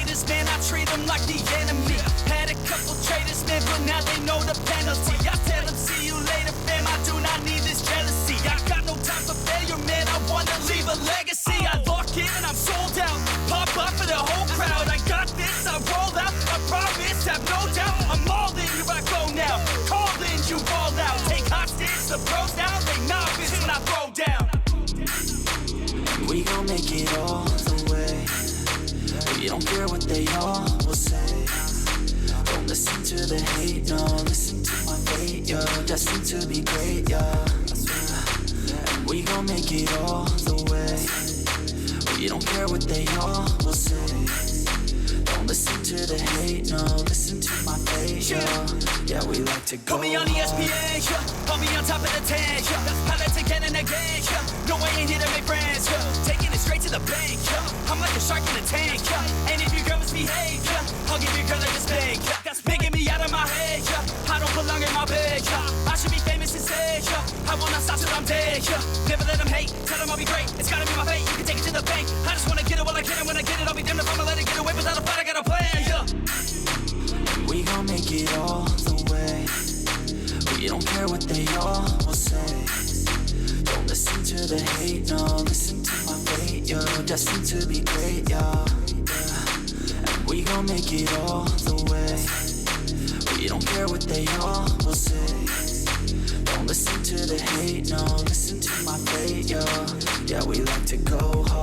haters, man, I treat them like the enemy. Had a couple traitors, man, but now they know the penalty. I tell them, see you later, fam, I do not need this jealousy. I got no time for failure, man, I wanna leave a legacy. I lock in and I'm sold out, pop up for the whole crowd. I got this, I roll out, I promise, have no doubt. I'm all in, here I go now, call in, you roll out. Take hostage, the pros now, they novice when I throw down. We gon' make it all the way. We don't care what they all will say. Don't listen to the hate, no, listen to my fate, yo. Destined to be great, yo. We gon' make it all the way. We don't care what they all will say. Don't listen to the hate, no, listen to my fate, yo. Yeah, we like to go. Put me on ESPN, yeah. Put me on top of the tank, yeah. Pilots again and again, yeah. No, I ain't here to make friends, yeah. Taking it straight to the bank, yeah. I'm like a shark in a tank, yeah. And if your girl misbehave, yeah, I'll give your girl a spank, yeah. That's making me out of my head, yeah. I don't belong in my bed, yeah. I should be famous instead, yeah. I will not stop till I'm dead, yeah. Never let them hate, tell them I'll be great. It's gotta be my fate, you can take it to the bank. I just wanna get it while I can, and when I get it, I'll be damned if I'ma let it get away without a fight. I got a plan, yeah. We gon' make it all the way. We don't care what they all will say. Don't listen to the hate, no, listen to my fate, yo. Destined to be great, yo. And we gon' make it all the way. We don't care what they all will say. Don't listen to the hate, no, listen to my fate, yo. Yeah, we like to go hard.